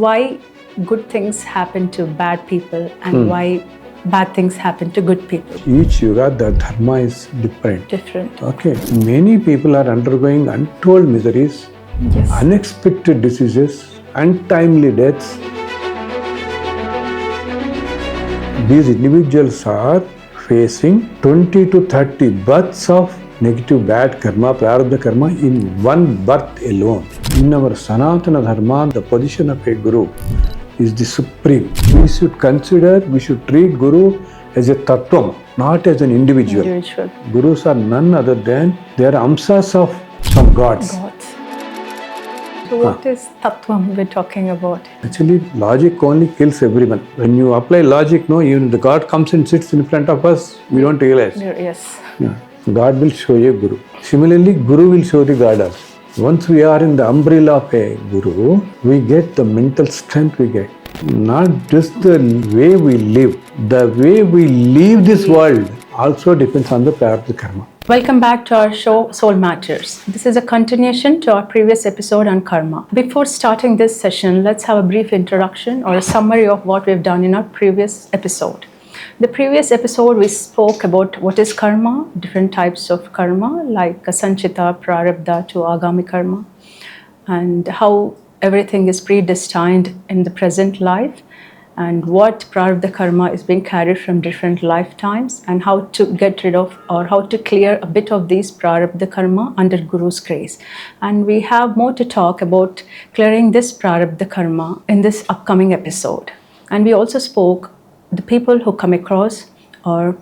why good things happen to bad people and why bad things happen to good people. Each yuga, the dharma is different. Different. Okay. Many people are undergoing untold miseries, Yes. unexpected diseases, untimely deaths. These individuals are facing 20 to 30 births of negative bad karma, prarabdha karma in one birth alone. In our Sanatana Dharma, the position of a guru is the supreme. We should treat guru as a Tatwam, not as an individual. Gurus are none other than, they are amsas of some gods. So what is Tatwam we're talking about? Actually, logic only kills everyone. When you apply logic, no, even the God comes and sits in front of us, we don't realize. Yes. Yeah. God will show you Guru. Similarly, Guru will show the God also. Once we are in the umbrella of a Guru, we get the mental strength we get. Not just the way we live. The way we leave this world also depends on the prarabdha karma. Welcome back to our show Soul Matters. This is a continuation to our previous episode on karma. Before starting this session, let's have a brief introduction or a summary of what we've done in our previous episode. The previous episode we spoke about what is karma, different types of karma like sanchita, prarabdha to agami karma, and how everything is predestined in the present life, and what prarabdha karma is being carried from different lifetimes, and how to get rid of or how to clear a bit of these prarabdha karma under Guru's grace. And we have more to talk about clearing this prarabdha karma in this upcoming episode. And we also spoke the people who come across or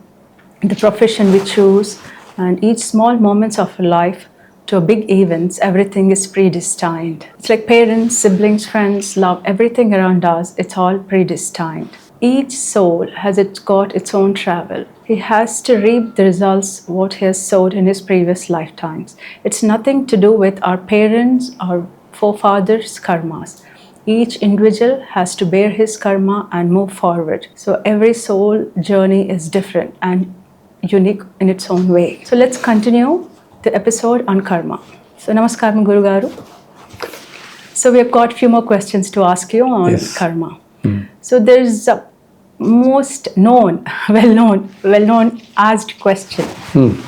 the profession we choose, and each small moments of life to big events, everything is predestined. It's like parents, siblings, friends, love, everything around us, it's all predestined. Each soul has got its own travel. He has to reap the results what he has sowed in his previous lifetimes. It's nothing to do with our parents or forefathers' karmas. Each individual has to bear his karma and move forward. So every soul journey is different and unique in its own way. So let's continue the episode on karma. So namaskaram Guru Garu. So we have got a few more questions to ask you on karma. So there's a most known, well-known asked question,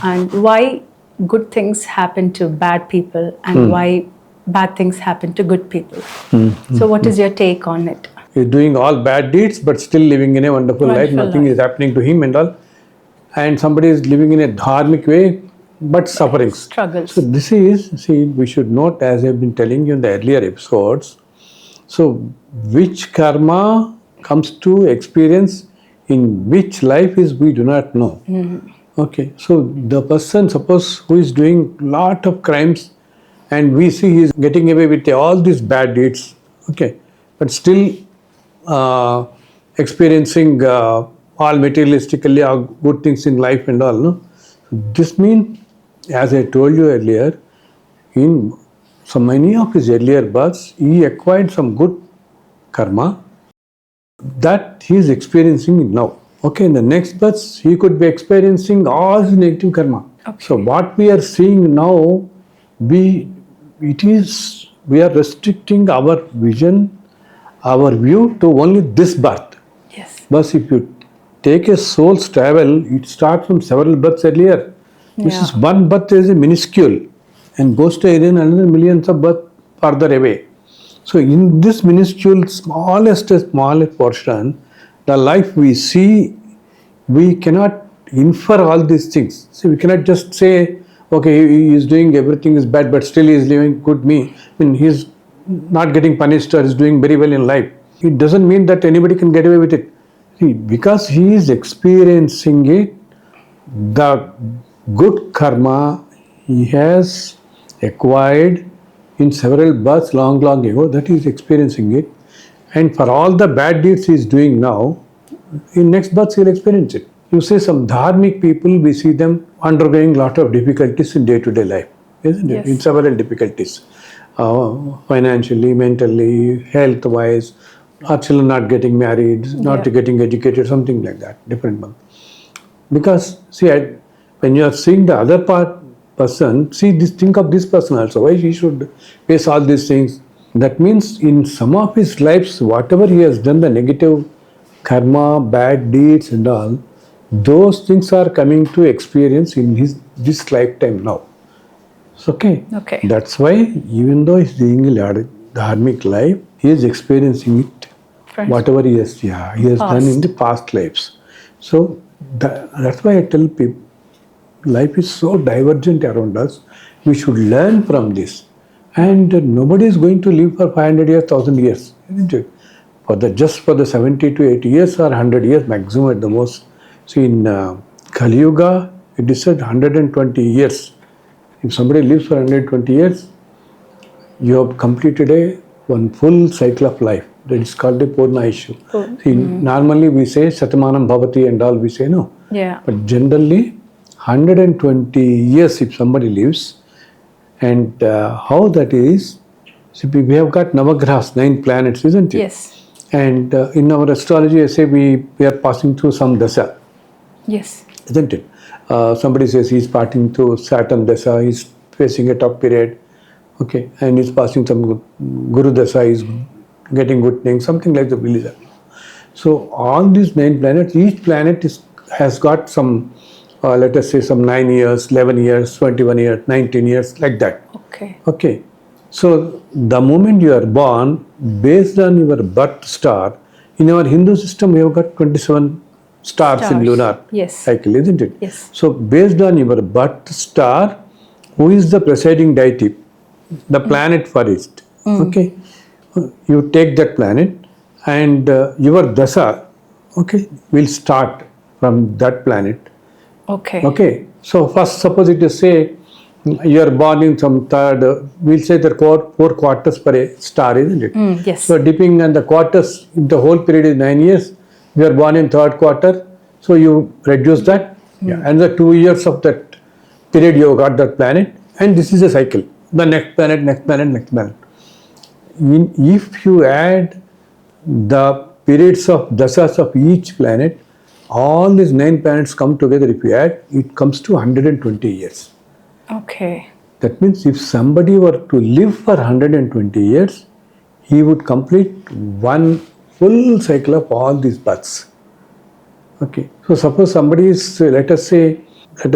and why good things happen to bad people and why bad things happen to good people. So what is your take on it? He's doing all bad deeds but still living in a wonderful life. Nothing is happening to him and all. And somebody is living in a dharmic way but suffering. Struggles. So this is, we should note, as I've been telling you in the earlier episodes, so which karma comes to experience in which life is we do not know. Okay, so the person, suppose, who is doing lot of crimes, and we see he is getting away with all these bad deeds, okay, but still experiencing all materialistically good things in life and all. No? This means, as I told you earlier, in so many of his earlier births, he acquired some good karma that he is experiencing now. Okay, in the next births, he could be experiencing all his negative karma. Okay. So what we are seeing now, we are restricting our vision, our view to only this birth. Yes. But if you take a soul's travel, it starts from several births earlier. This is one birth is a minuscule and goes to again another millions of births further away. So in this minuscule, smallest portion, the life we see, we cannot infer all these things. So we cannot just say, okay, he is doing everything is bad, but still he is living good me. I mean, he is not getting punished or is doing very well in life. It doesn't mean that anybody can get away with it. See, because he is experiencing it, the good karma he has acquired in several births long ago, that he is experiencing it. And for all the bad deeds he is doing now, in next births he will experience it. You say some dharmic people, we see them undergoing a lot of difficulties in day-to-day life, isn't it? Yes. In several difficulties, financially, mentally, health-wise, our children not getting married, not getting educated, something like that, different one. Because, see, when you are seeing the other person, think of this person also, why he should face all these things. That means in some of his lives, whatever he has done, the negative karma, bad deeds and all, those things are coming to experience in his this lifetime now. So, okay. Okay. That's why even though he's doing a dharmic life, he is experiencing it, Friends. whatever he has done in the past lives. So that's why I tell people, life is so divergent around us. We should learn from this. And nobody is going to live for 500 years, 1000 years, isn't it? Just for the 70 to 80 years or 100 years maximum at the most. See, in Kalyuga, it is said 120 years. If somebody lives for 120 years, you have completed one full cycle of life. That is called a Purna issue. See, normally we say Satamanam Bhavati and all, we say no. Yeah. But generally, 120 years if somebody lives, and how that is, see, we have got Navagrahas, 9 planets, isn't it? Yes. And in our astrology, I say we are passing through some dasa, Yes. isn't it? Somebody says he's passing through Saturn dasa, he's facing a tough period, okay, and he's passing some Guru dasa, he's getting good things, something like the religion. So all these 9 planets, each planet has got some, let us say some 9 years, 11 years, 21 years, 19 years, like that. Okay. Okay. So the moment you are born, based on your birth star, in our Hindu system we have got 27 stars in lunar cycle, isn't it? Yes. So based on your birth star, who is the presiding deity? The planet first. Okay. You take that planet and your dasa, okay, will start from that planet. Okay. Okay. So first, suppose it is say you are born in some third, we'll say there are 4 quarters per a star, isn't it? Yes. So depending on the quarters, if the whole period is 9 years, you are born in third quarter, so you reduce that. Yeah. And the 2 years of that period you have got that planet, and this is a cycle. The next planet, next planet, next planet. If you add the periods of dasas of each planet, all these 9 planets come together, if you add, it comes to 120 years. Okay. That means if somebody were to live for 120 years, he would complete one full cycle of all these births. Okay. So suppose somebody is, let us say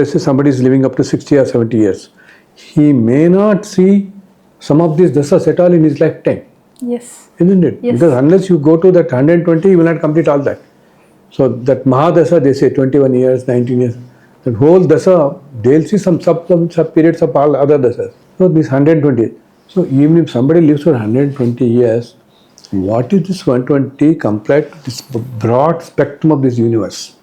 somebody is living up to 60 or 70 years. He may not see some of these dasas at all in his lifetime. Yes. Isn't it? Yes. Because unless you go to that 120, you will not complete all that. So that Mahadasa, they say 21 years, 19 years. That whole dasa, they'll see some sub periods of all other dasas. So this 120. So even if somebody lives for 120 years, what is this 120 compared to this broad spectrum of this universe?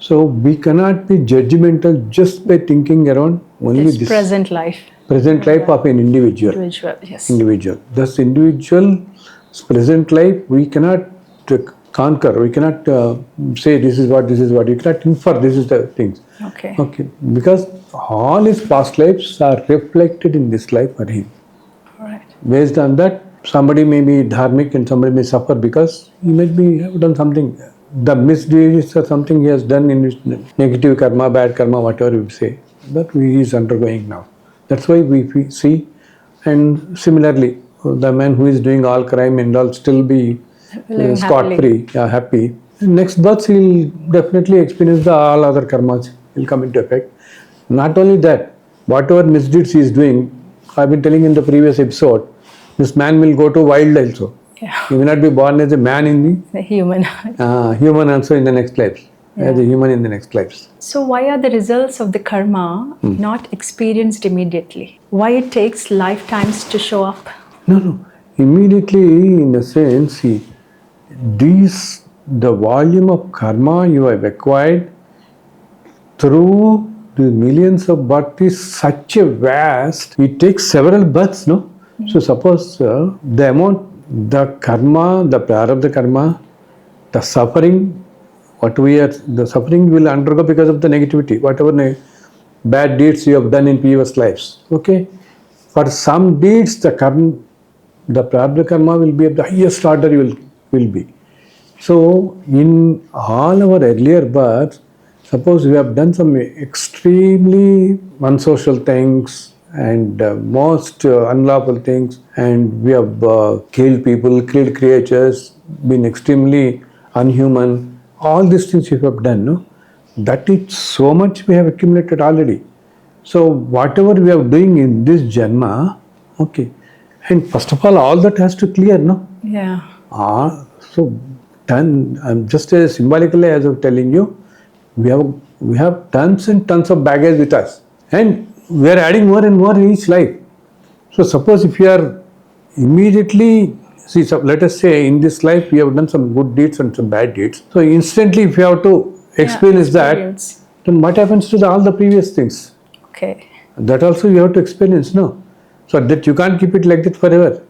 So we cannot be judgmental just by thinking around only this present life. Present life of an individual. Yes. Individual. Thus individual's present life we cannot conquer. We cannot say this is what. You cannot infer this is the things. Okay. Okay. Because all his past lives are reflected in this life for him. All right. Based on that, somebody may be dharmic and somebody may suffer because he might be have done something. The misdeeds or something he has done in his negative karma, bad karma, whatever you say, that he is undergoing now. That's why we see. And similarly, the man who is doing all crime and all still be scot-free, happy. Next birth, he'll definitely experience all other karmas will come into effect. Not only that, whatever misdeeds he is doing, I've been telling in the previous episode, this man will go to wild also. Yeah. He will not be born as a man in the human. Human also in the next life. As a human in the next lives. So why are the results of the karma not experienced immediately? Why it takes lifetimes to show up? No. Immediately, in a sense, see, the volume of karma you have acquired through the millions of births is such a vast, it takes several births, no? So suppose the amount, the karma, the prarabdha karma, the suffering, the suffering you will undergo because of the negativity, whatever bad deeds you have done in previous lives. Okay? For some deeds, the prarabdha karma will be of the highest order you will be. So, in all our earlier births, suppose we have done some extremely unsocial things, and most unlawful things, and we have killed people, killed creatures, been extremely unhuman. All these things we have done, no? That is so much we have accumulated already. So whatever we are doing in this janma, okay, and first of all that has to clear, no? Yeah. So done. Just as symbolically as I'm telling you, we have tons and tons of baggage with us, and we are adding more and more in each life. So suppose if you are immediately see, so let us say in this life we have done some good deeds and some bad deeds. So instantly, if you have to experience that, then what happens to all the previous things? Okay. That also you have to experience, no? So that you can't keep it like that forever.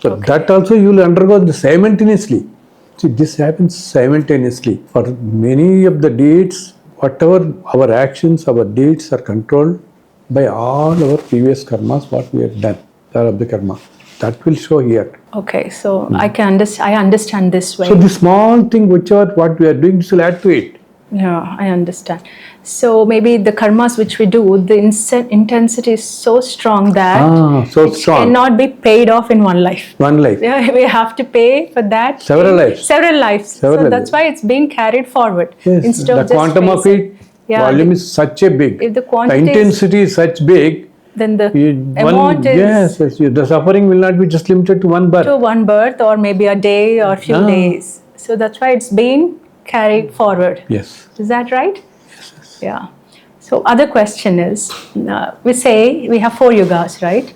So that also you will undergo simultaneously. See, this happens simultaneously. For many of the deeds, whatever our actions, our deeds are controlled by all our previous karmas, what we have done, the karma. That will show here. Okay, so I understand this way. So the small thing, whichever what we are doing, this will add to it. Yeah, I understand. So maybe the karmas which we do, the intensity is so strong that so it strong. cannot be paid off in one life. One life. Yeah, we have to pay for that. Several lives. Several lives. So that's why it's being carried forward. Yes, instead of the just quantum of it, volume is such a big. If the quantity intensity is such big, then the amount is... Yes, the suffering will not be just limited to one birth. To one birth or maybe a day or few days. So that's why it's being carried forward. Yes. Is that right? Yes. Yeah. So other question is, we say we have 4 yugas, right?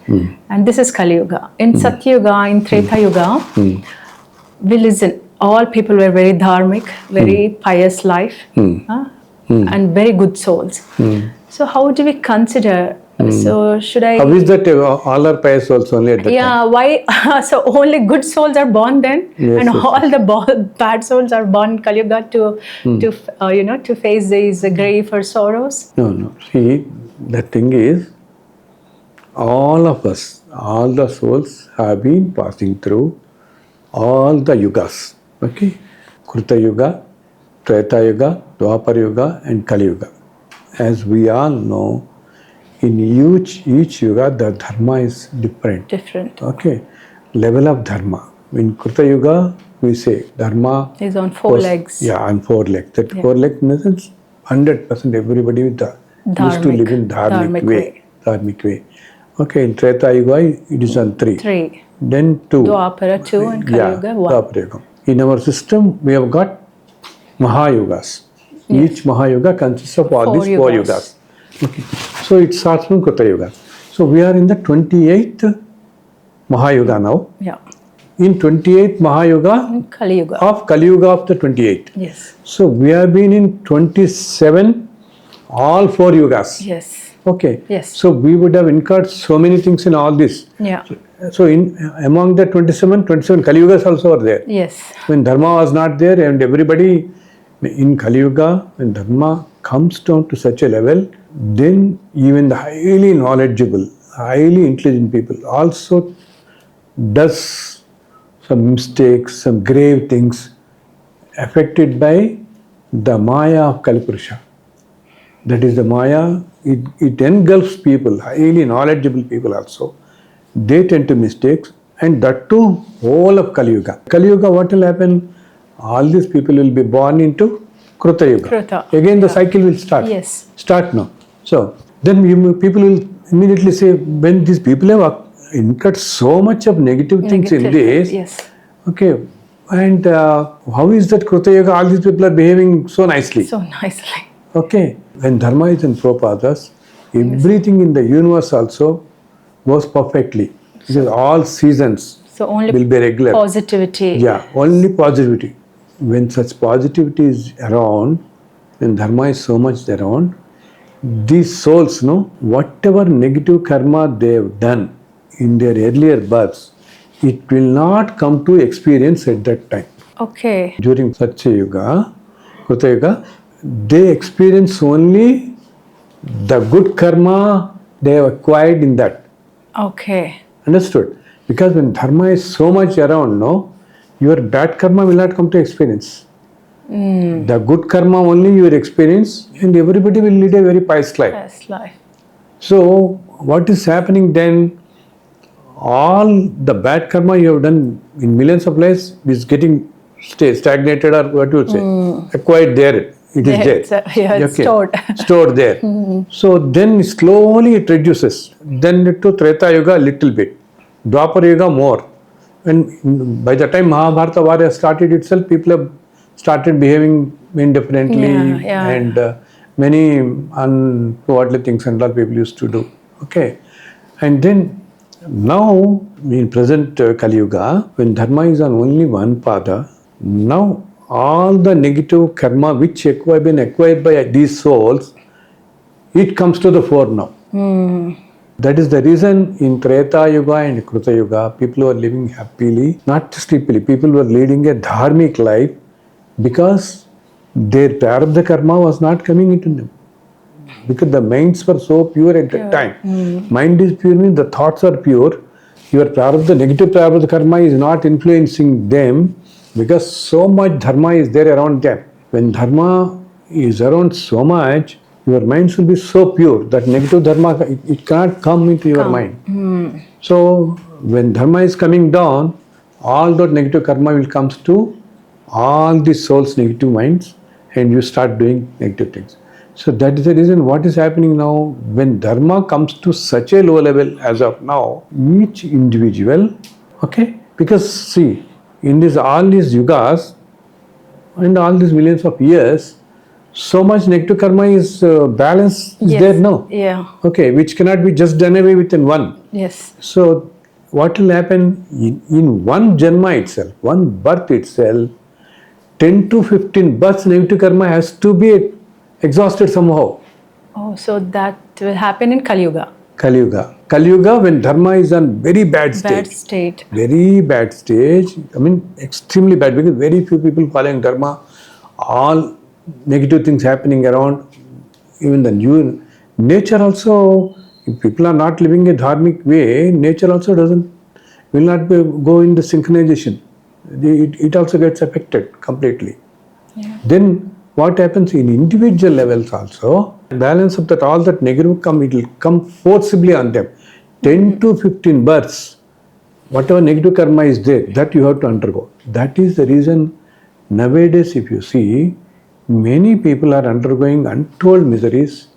And this is Kalyuga. In Satyuga, in Treta Yuga, we listen. All people were very dharmic, very pious life, and very good souls. So how do we consider? So should I? How is that all are pious souls only at that time? Why? So only good souls are born then, Yes, and all the bad souls are born in Kalyuga to face these grief or sorrows. No. See, the thing is, all of us, all the souls have been passing through all the yugas. Okay, Krita Yuga, Treta Yuga, Dwapar Yuga, and Kali Yuga. As we all know, in each yuga, the dharma is different. Different. Okay, level of dharma. In Krita Yuga, we say dharma is on 4 legs. Yeah, on 4 legs. That 4 legs means 100% everybody with used to live in dharmic way. Dharmic way. Okay, in Treta Yuga, it is on 3. 3. Then 2. Dwapara 2 and Kalyuga 1. Dwapara Yuga. In our system, we have got Mahayugas. Each Mahayuga consists of all these 4 yugas. Okay. So it starts from Krita Yuga. So we are in the 28th Mahayuga now. Yeah. In 28th Mahayuga Kalyuga. of Kalyuga of the 28th. Yes. So we have been in 27, all 4 yugas. Yes. Okay. Yes. So we would have incurred so many things in all this. Yeah. So among the 27 Kalyugas also are there. Yes. When Dharma was not there and everybody in Kalyuga, when Dharma comes down to such a level, then even the highly knowledgeable, highly intelligent people also does some mistakes, some grave things affected by the Maya of Kalipurusha. That is the Maya, it engulfs people, highly knowledgeable people also. They tend to mistakes, and that too whole of Kalyuga. Kalyuga, what will happen? All these people will be born into Krita Yuga. Again the cycle will start. Yes. Start now. So then people will immediately say, when these people have incurred so much of negative things in this, yes. Okay, and how is that Krita Yuga, all these people are behaving so nicely? So nicely. Okay, when Dharma is in Prabhupada's, everything in the universe also goes perfectly. Because all seasons only will be regular. Positivity. Yeah, only positivity. When such positivity is around, when Dharma is so much around, these souls, whatever negative karma they have done in their earlier births, it will not come to experience at that time. Okay. During Satya Yuga, Krita Yuga, they experience only the good karma they have acquired in that. Okay. Understood? Because when Dharma is so much around, your bad karma will not come to experience. The good karma only you will experience, and everybody will lead a very pious life. Pious life. So what is happening then? All the bad karma you have done in millions of lives is getting stagnated, or what you would say, acquired there. It is there. It's stored. Stored there. So then slowly it reduces. Then to Treta Yuga a little bit, Dwapar Yuga more. And by the time Mahabharata war has started itself, people have started behaving indifferently, and many ungodly things and all people used to do. Okay, and then now in present Kalyuga, when Dharma is on only one pada, now all the negative karma which have been acquired by these souls, it comes to the fore now. That is the reason in Treta Yuga and Kruta Yuga, people were living happily, not just happily, people were leading a dharmic life because their prarabdha karma was not coming into them. Because the minds were so pure at that time. Mind is pure means the thoughts are pure. Your prarabdha, negative prarabdha karma is not influencing them because so much dharma is there around them. When dharma is around so much, your minds will be so pure that negative dharma, it cannot come into your mind. So when dharma is coming down, all that negative karma will come to all the soul's negative minds, and you start doing negative things. So that is the reason what is happening now. When dharma comes to such a low level as of now, each individual, okay, because see, in this all these yugas and all these millions of years, so much negative karma is balance is there now. Okay, which cannot be just done away within one. So what will happen in one janma itself, one birth itself, 10 to 15 births negative karma has to be exhausted somehow. Oh, so that will happen in Kalyuga. Kalyuga, when dharma is on very bad state. Very bad stage. I mean, extremely bad, because very few people following dharma, all negative things happening around. Even the new nature also, if people are not living a dharmic way, nature also will not go in the synchronization. It also gets affected completely. Then what happens in individual levels also, balance of that, all that negative come, it will come forcibly on them. 10 to 15 births, whatever negative karma is there, that you have to undergo. That is the reason nowadays, if you see, many people are undergoing untold miseries,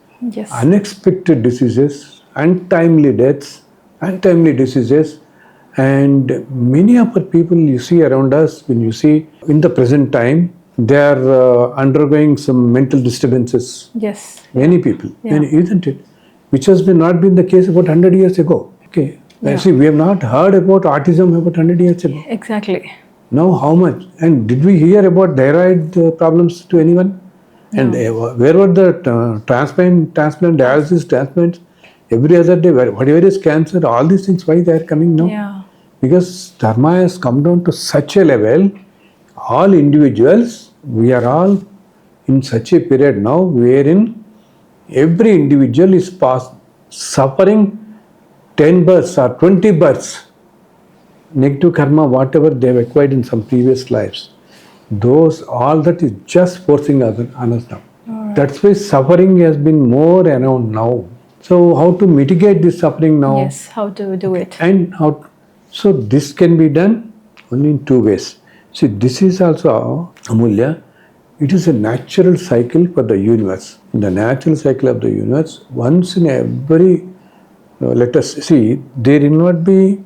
unexpected diseases, untimely deaths, untimely diseases, and many of the people you see around us, when you see in the present time, they are undergoing some mental disturbances. Many people, isn't it? Which has not been the case about 100 years ago. Okay. See, we have not heard about autism about 100 years ago. Exactly. Now how much? And did we hear about thyroid problems to anyone? No. And where were the transplant dialysis transplants? Every other day, whatever is cancer, all these things, why they are coming now? Because dharma has come down to such a level, all individuals, we are all in such a period now wherein every individual is suffering 10 births or 20 births, negative karma, whatever they have acquired in some previous lives. Those, all that is just forcing on us now. That's why suffering has been more around now. So how to mitigate this suffering now? Yes, how to do it. And how? So this can be done only in two ways. See, this is also, Amulya, it is a natural cycle for the universe. In the natural cycle of the universe, once in every, let us see, there will not be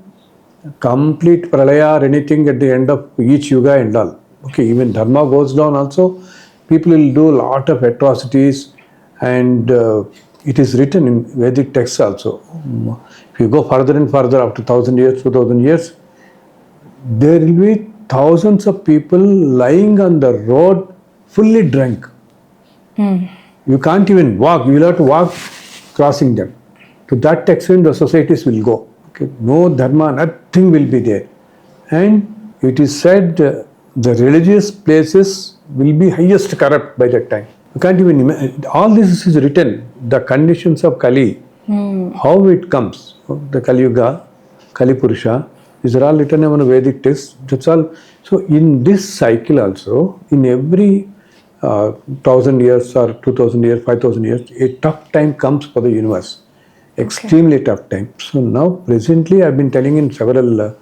complete pralaya or anything at the end of each yuga and all. Okay, even dharma goes down also, people will do a lot of atrocities, and it is written in Vedic texts also. If you go further and further, after 1,000 years, 2,000 years, there will be thousands of people lying on the road fully drunk. You can't even walk, you will have to walk crossing them. To that extent the societies will go. Okay? No dharma, nothing will be there. And it is said the religious places will be highest corrupt by that time. You can't even imagine. All this is written, the conditions of Kali, how it comes, the Kalyuga, Kali Purusha, these are all written on a Vedic text. That's all. So in this cycle also, in every 1,000 years or 2,000 years, 5,000 years, a tough time comes for the universe. Extremely tough time. So now presently I've been telling in several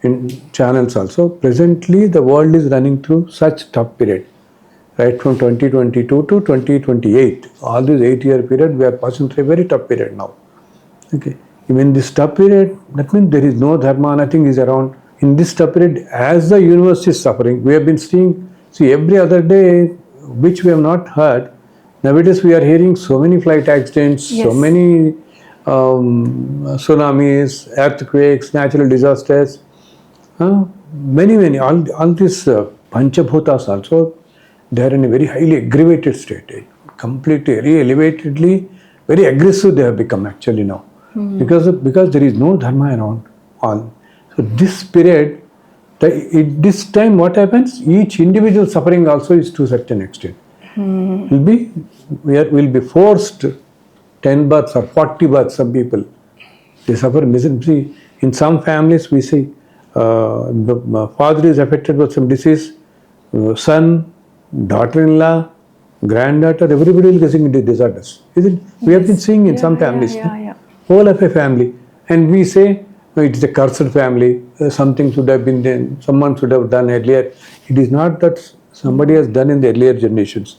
in channels also, presently the world is running through such tough period. Right from 2022 to 2028, all this 8-year period, we are passing through a very tough period now. Okay. Even this tough period, that means there is no dharma, nothing is around. In this tough period, as the universe is suffering, we have been seeing, see every other day, which we have not heard. Nowadays we are hearing so many flight accidents, so Yes. many tsunamis, earthquakes, natural disasters. Many, all these Panchabhutas also, they are in a very highly aggravated state, completely, very elevatedly, very aggressive they have become actually now. Because there is no dharma around all. So this period, this time what happens? Each individual suffering also is to a certain extent. Will be forced 10 births or 40 births, some people. They suffer misery. In some families, we see the father is affected by some disease, son, daughter-in-law, granddaughter, everybody is getting into disorders. Isn't it? We have been seeing in some families, whole of a family, and we say, no, it is a cursed family, something should have been done, someone should have done earlier. It is not that somebody has done in the earlier generations.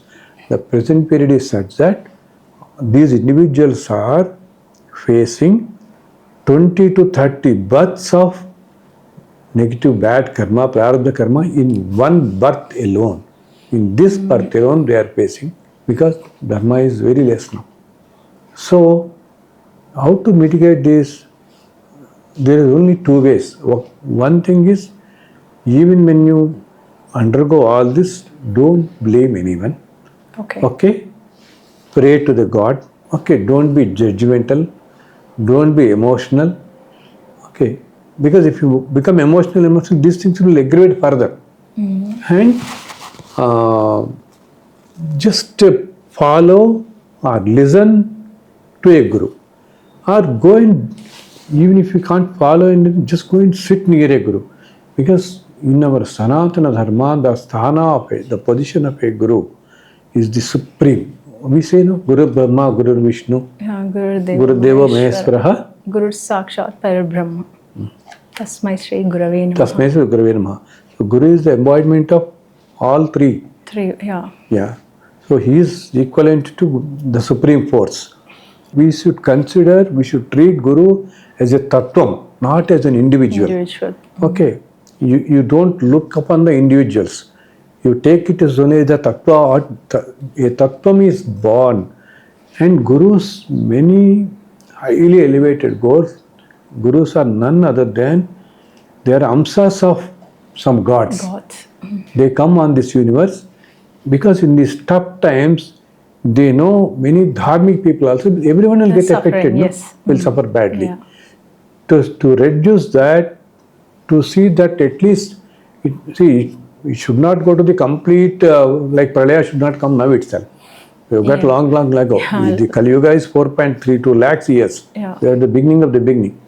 The present period is such that these individuals are facing 20 to 30 births of negative bad karma, prarabdha karma in one birth alone. In this birth alone they are facing, because dharma is very less now. So, how to mitigate this? There is only two ways. One thing is, even when you undergo all this, don't blame anyone. Okay? Pray to the God. Okay, don't be judgmental. Don't be emotional. Okay, because if you become emotional, these things will aggravate further. And just follow or listen to a guru, or go and, even if you can't follow, and just go and sit near a guru, because in our Sanatana Dharma, the sthana of the position of a guru is the supreme. We say, no, Guru Brahma, Guru Vishnu, Guru Deva Maheshwaraha, Guru Sakshat Parabrahma. Tasmai Shri Gurave Namaha. Tasmai Shri Gurave Namaha. So Guru is the embodiment of all three. Yeah. So he is equivalent to the supreme force. We should treat Guru as a Tatwam, not as an individual. Okay. You don't look upon the individuals. You take it as only the Tattva. A Tattvam is born. And Gurus, many highly elevated Gurus are none other than, they are amsas of some gods. They come on this universe because in these tough times, they know many dharmic people also, everyone will get affected, will suffer badly. To reduce that, to see that at least, it should not go to the complete, like Pralaya should not come now itself. We have got long ago. The Kalyuga is 4.32 lakhs years. They are the beginning of the beginning.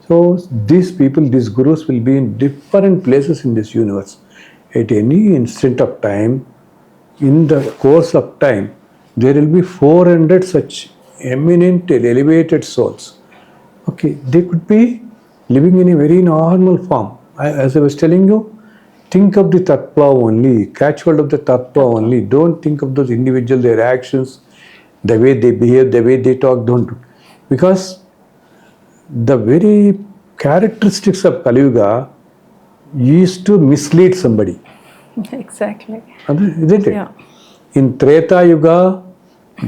So these people, these gurus will be in different places in this universe. At any instant of time, in the course of time, there will be 400 such eminent, elevated souls. Okay, they could be living in a very normal form. As I was telling you, think of the Tattva only, catch hold of the Tattva only. Don't think of those individuals, their actions, the way they behave, the way they talk, don't. Because the very characteristics of Kalyuga is to mislead somebody. Exactly. Isn't it? In Treta Yuga,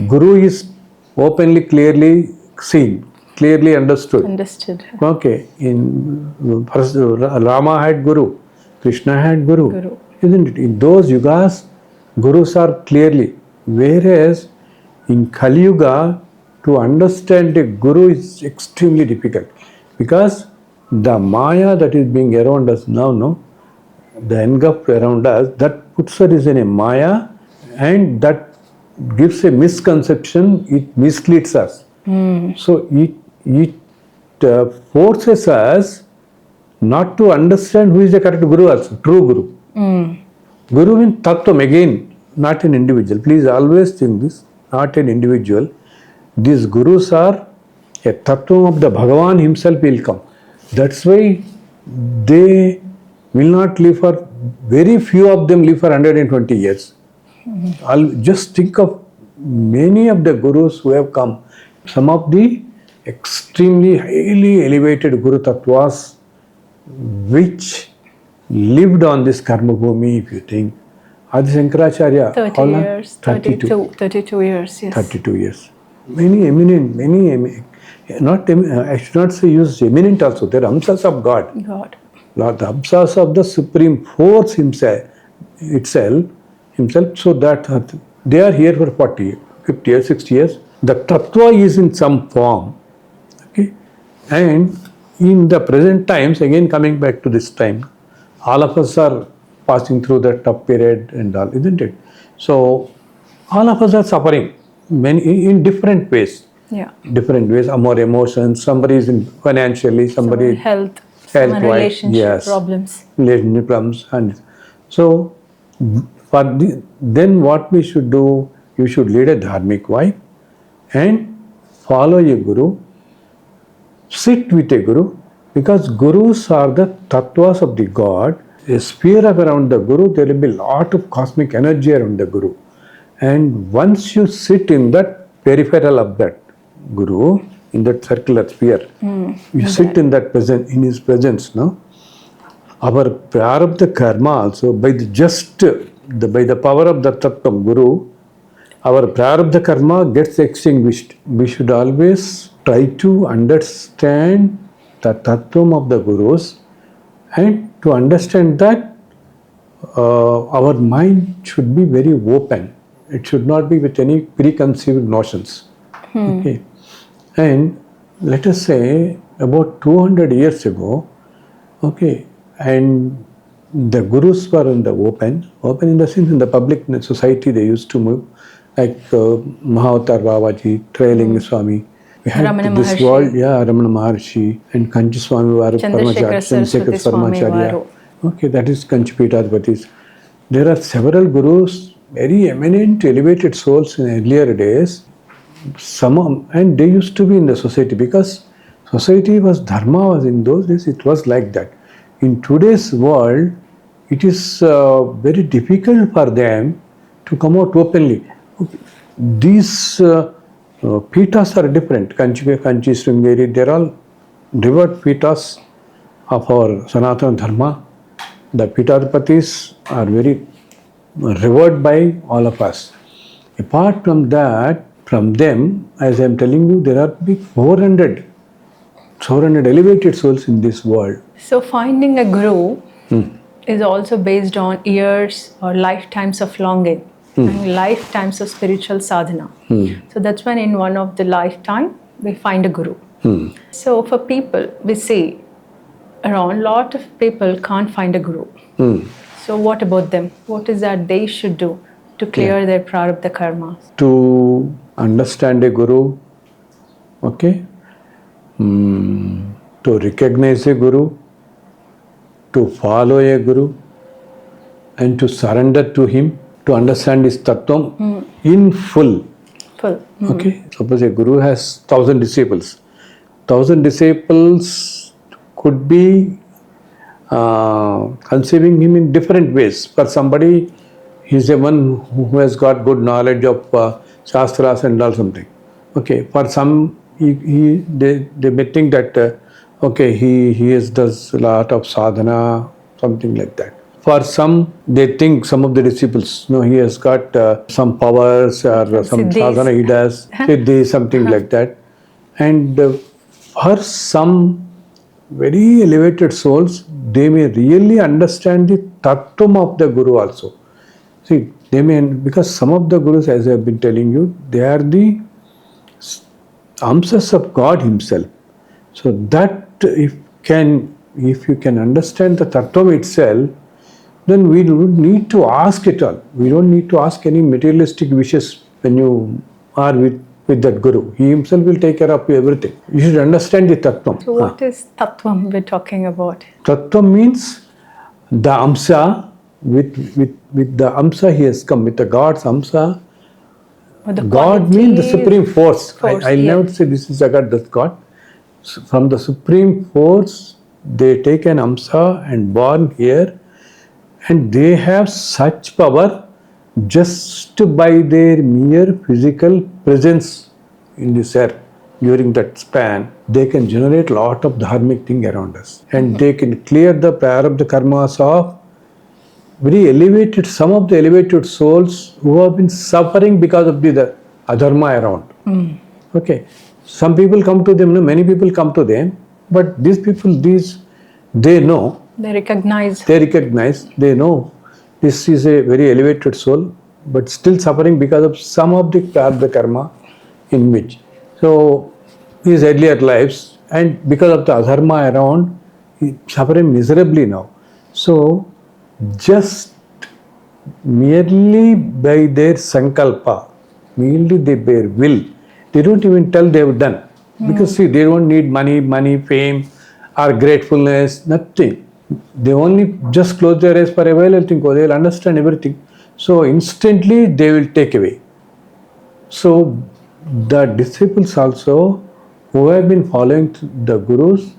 Guru is openly, clearly seen, clearly understood. Okay. In first, Rama had Guru, Krishna had Guru. Isn't it? In those yugas, Gurus are clearly. Whereas in Kali Yuga, to understand a Guru is extremely difficult. Because the Maya that is being around us now, the engulf around us, that puts us in a Maya, and that gives a misconception, it misleads us. So it forces us not to understand who is the correct Guru also, true Guru. Guru means Tatwam, again, not an individual. Please always think this, not an individual. These Gurus are a Tatwam of the Bhagavan himself will come. That's why they will not live for, very few of them live for 120 years. I'll just think of many of the gurus who have come. Some of the extremely highly elevated Guru Tattvas which lived on this Karma Bhumi, if you think. Adi Shankaracharya, 30 how long? years, 32 years, yes. 32 years. Many eminent, I should not say use eminent also, they are Amsas of God. Lord, the Amsas of the Supreme Force himself, so that they are here for 40, 50 years, 60 years. The Tattva is in some form. Okay? And in the present times, again coming back to this time, all of us are passing through that tough period and all, isn't it? So, all of us are suffering in different ways. Yeah. Different ways, more emotions, somebody is in financially, somebody health relationship problems. Relationship problems. And so, then what we should do, you should lead a dharmic life and follow a guru, sit with a guru, because gurus are the tattvas of the God. A sphere around the guru, there will be a lot of cosmic energy around the guru. And once you sit in that peripheral of that guru, in that circular sphere, you sit in that presence, in his presence, no? Our prarabdha karma also, by the power of the Tatvam Guru, our prarabdha karma gets extinguished. We should always try to understand the Tatvam of the Gurus, and to understand that our mind should be very open. It should not be with any preconceived notions. Okay. And let us say about 200 years ago, okay, and the gurus were in the open in the sense in the public society they used to move, like Mahavatar Babaji, Trailing Swami. We had Ramana this Maharshi. world, Ramana Maharshi, and Kanchi Swami Varu Chandrasekhar Sarmacharya. Okay, that is Kanchi Peethadhipatis. There are several gurus, very eminent, elevated souls in earlier days. And they used to be in the society because society was, Dharma was in those days, it was like that. In today's world, it is very difficult for them to come out openly. These Peethas are different. Kanchi, Sringeri, they are all revered Peethas of our Sanatana Dharma. The Peethadhipatis are very revered by all of us. Apart from that, from them, as I am telling you, there are big 400 elevated souls in this world. So finding a guru is also based on years or lifetimes of longing and lifetimes of spiritual sadhana. So that's when in one of the lifetime we find a guru. So for people, we see around, lot of people can't find a guru. So what about them? What is that they should do to clear their prarabdha karma? To understand a guru, okay, to recognize a guru, to follow a guru, and to surrender to him, to understand his tattvam in full. Okay, suppose a guru has 1,000 disciples. 1,000 disciples could be conceiving him in different ways. For somebody, he is a one who has got good knowledge of Shastras and all something. Okay, for some, they may think that, okay, he does a lot of sadhana, something like that. For some, they think, some of the disciples, he has got some powers or some sadhana he does, siddhi, something like that. And for some very elevated souls, they may really understand the tattvam of the Guru also. See, they may, because some of the Gurus, as I have been telling you, they are the amsas of God himself. So that if you can understand the tattvam itself, then we don't need to ask it all. We don't need to ask any materialistic wishes when you are with that Guru. He himself will take care of everything. You should understand the tattvam. So what is Tatwam we're talking about? Tattvam means the amsa, with the amsa he has come, with the God's amsa, The God means the supreme force. I yeah. never say this is Jagat, that's God. So from the supreme force, they take an Amsa and born here, and they have such power just by their mere physical presence in this earth. During that span, they can generate a lot of dharmic thing around us, and they can clear the prarabdha karmas of very elevated, some of the elevated souls who have been suffering because of the adharma around. Okay, some people come to them, no, many people come to them, but these people, they know, They recognize. they know this is a very elevated soul, but still suffering because of some of the prarabdha karma in which. So, his earlier lives, and because of the adharma around, he suffering miserably now. So, just merely by their sankalpa, merely they bear will, they don't even tell they have done. Because see, they don't need money, fame, or gratefulness, nothing. They only just close their eyes for a while and think, oh, they will understand everything. So instantly they will take away. So the disciples also who have been following the gurus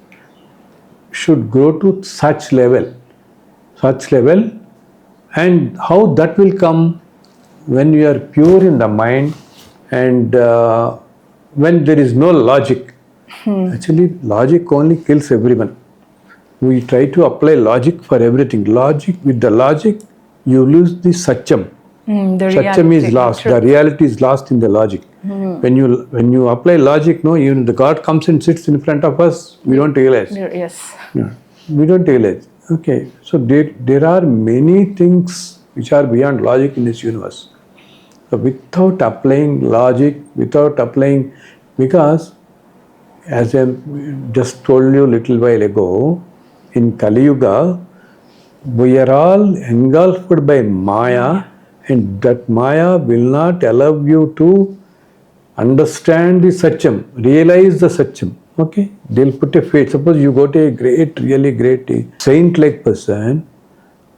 should grow to such level, and how that will come when you are pure in the mind, and when there is no logic. Actually, logic only kills everyone. We try to apply logic for everything. With the logic, you lose the Satyam. Satyam is lost. The reality is lost in the logic. When you apply logic, no, even the God comes and sits in front of us, we don't realize. Yes. Yeah, we don't realize. Okay, so there are many things which are beyond logic in this universe. So without applying logic, because as I just told you a little while ago, in Kalyuga, we are all engulfed by Maya, and that Maya will not allow you to understand the Satyam, realize the Satyam. Okay? They'll put a fate. Suppose you go to a really great saint-like person,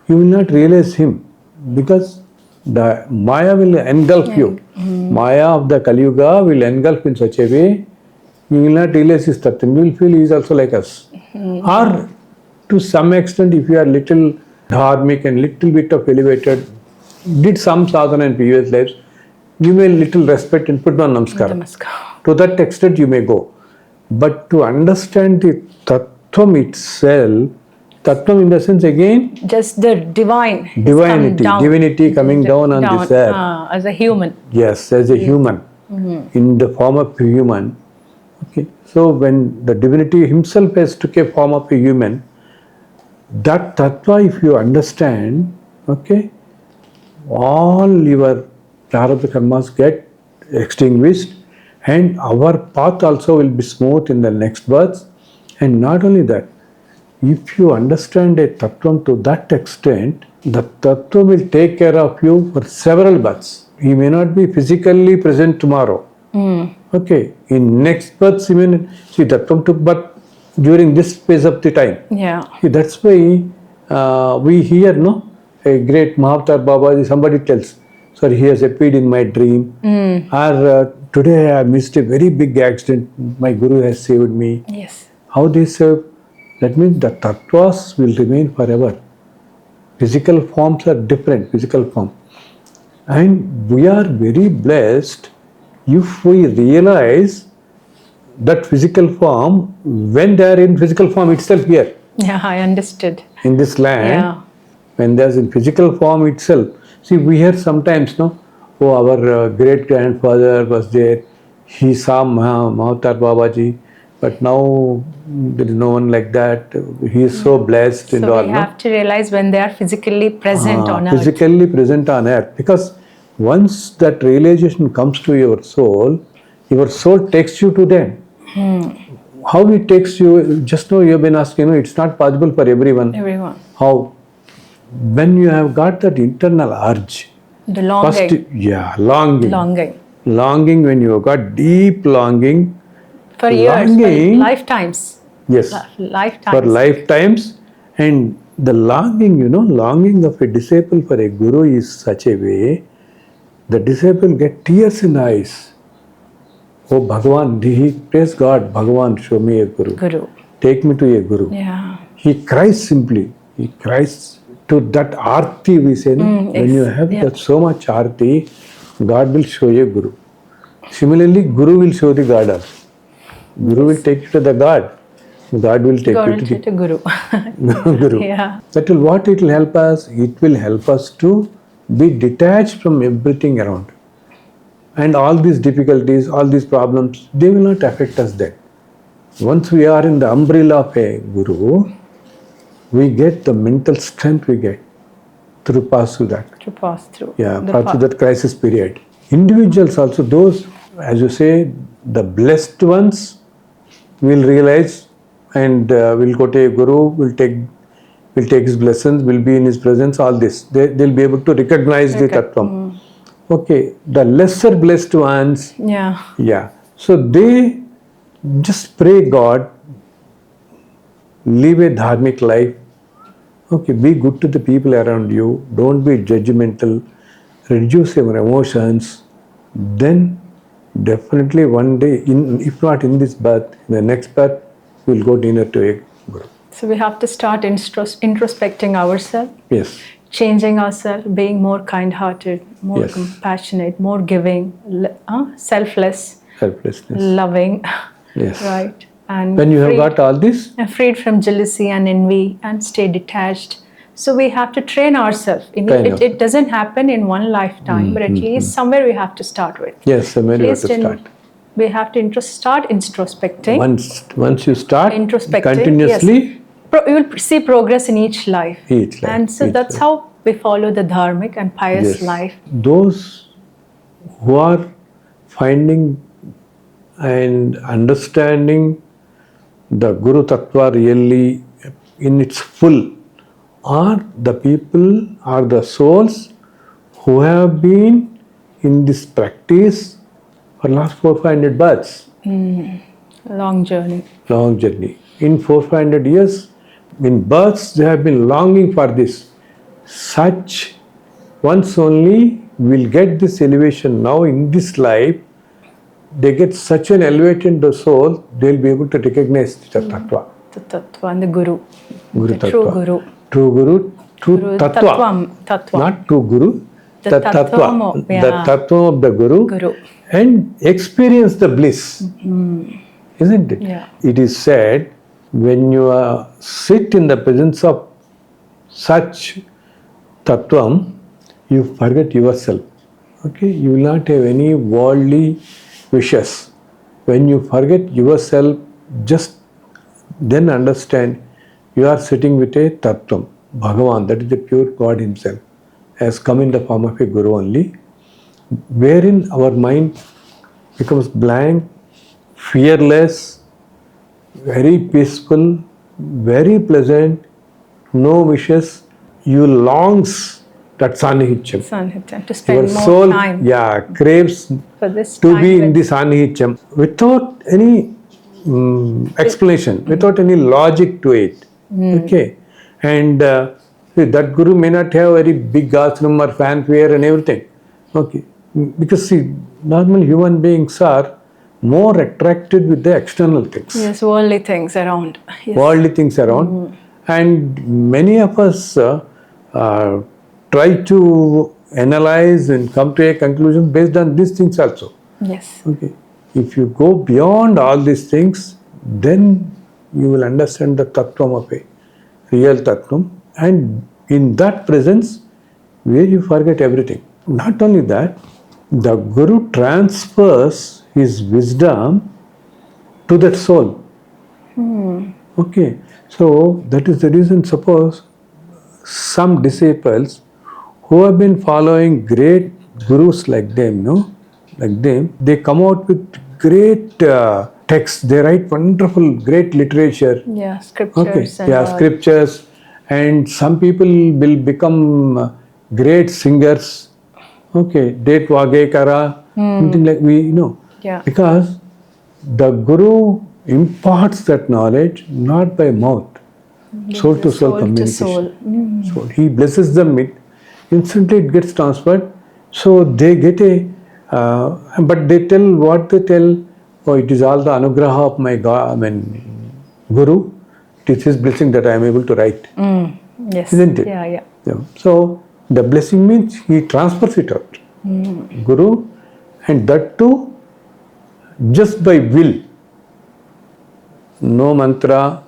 you will not realize him because the Maya will engulf you. Maya of the Kalyuga will engulf in such a way, you will not realize his Tattvam. You will feel he is also like us. Or to some extent, if you are little dharmic and little bit of elevated, did some sadhana in previous lives, give a little respect and put on namaskar. To that extent you may go. But to understand the Tatwam itself, Tatwam in the sense again, just the divinity coming down on this earth. As a human. Yes, as a human, in the form of a human. Okay. So when the divinity himself has took a form of a human, that Tattva, if you understand, okay, all your prarabdha karmas get extinguished, and our path also will be smooth in the next births. And not only that, if you understand a Tattvam to that extent, the Tattva will take care of you for several births. He may not be physically present tomorrow. Okay, in next births, even see Tattvam took birth during this phase of the time. Yeah. See, that's why we hear, no, a great Mahavatar Babaji, somebody tells, sorry, he has appeared in my dream. Or today I missed a very big accident, my Guru has saved me. Yes. How they serve? That means the tattvas will remain forever. Physical forms are different, physical form. And we are very blessed if we realize that physical form when they are in physical form itself here. Yeah, I understood. In this land, Yeah. when they are in physical form itself. See, we hear sometimes, no, oh, our great grandfather was there, he saw Mahavatar Babaji, but now there is no one like that. He is so blessed and So all. we have to realize when they are physically present on earth. Physically present on earth. Because once that realization comes to your soul takes you to them. How it takes you, just now you have been asking, it's not possible for everyone. How? When you have got that internal urge. The longing. First, longing, when you have got deep longing. For years, for lifetimes. Yes. Lifetimes. For lifetimes. And the longing, longing of a disciple for a guru is such a way, the disciple get tears in the eyes. Oh Bhagavan, he prays God, Bhagavan, show me a Guru. Guru. Take me to a Guru. Yeah. He cries simply. He cries to that arti we say. No? When you have that so much arti, God will show you Guru. Similarly, Guru will show the God also. Guru will take you to the God. God will take you to the Guru. Guru. Yeah. That will what it will help us? It will help us to be detached from everything around. And all these difficulties, all these problems, they will not affect us then. Once we are in the umbrella of a Guru, we get the mental strength we get to pass through that. To pass through. Yeah, pass through that crisis period. Individuals also, those, as you say, the blessed ones will realize and will go to a Guru, will take his blessings, will be in his presence, all this. They'll be able to recognize the Tatwam. Okay, the lesser blessed ones, yeah. So they just pray God, live a dharmic life. Okay, be good to the people around you. Don't be judgmental. Reduce your emotions. Then definitely one day, if not in this birth, in the next birth, we'll go nearer to a Guru. So we have to start introspecting ourselves. Yes. Changing ourselves, being more kind-hearted, more compassionate, more giving, selfless, loving. Yes. Right. And when you have got all this, freed from jealousy and envy, and stay detached. So we have to train ourselves. It doesn't happen in one lifetime, but at least somewhere we have to start with. Yes, somewhere we have to start. We have to start introspecting. Once you start continuously, you will see progress in each life. And so that's how we follow the dharmic and pious life. Those who are finding and understanding the Guru Tattva really in its full are the people, are the souls who have been in this practice for last 400-500 births. Long journey. Long journey. In 400-500 years, in births, they have been longing for this. Such once only will get this elevation now in this life. They get such an elevation in the soul, they'll be able to recognize the Tatwa. The Tatwa and the Guru. Guru the Tatwa. True Guru. True Guru, true Tatwa. Tatwam. Not true Guru. The Tatwa. The Tatwa of the Guru. And experience the bliss. Isn't it? Yeah. It is said, when you sit in the presence of such Tatwam, you forget yourself. Okay? You will not have any worldly wishes. When you forget yourself, just then understand you are sitting with a Tatwam, Bhagavan, that is the pure God himself, has come in the form of a Guru only, wherein our mind becomes blank, fearless, very peaceful, very pleasant, no wishes. You longs that Sannihityam. To spend Your more soul, time. Craves for this to time be in this Sannihityam without any explanation, without any logic to it. Okay. And that Guru may not have very big ashram or fanfare and everything. Okay. Because see, normal human beings are more attracted with the external things. Yes, worldly things around. Yes. Worldly things around. And many of us try to analyze and come to a conclusion based on these things also. Yes. Okay. If you go beyond all these things, then you will understand the Tatwam of a real Tatwam. And in that presence, where you forget everything. Not only that, the Guru transfers his wisdom to that soul. Okay. So that is the reason, suppose some disciples who have been following great gurus like them, they come out with great texts. They write wonderful, great literature. Yeah, scriptures. Okay. Scriptures. And some people will become great singers. Okay, Det Vage Kara, something like Yeah. Because the Guru imparts that knowledge not by mouth, soul to soul communication. To soul. So he blesses them, instantly it gets transferred. So they get but they tell what they tell. Oh, it is all the anugraha of my God, Guru. It is his blessing that I am able to write, Yes. isn't it? Yeah. Yeah. So the blessing means he transfers it out, Guru, and that too just by will. No mantra,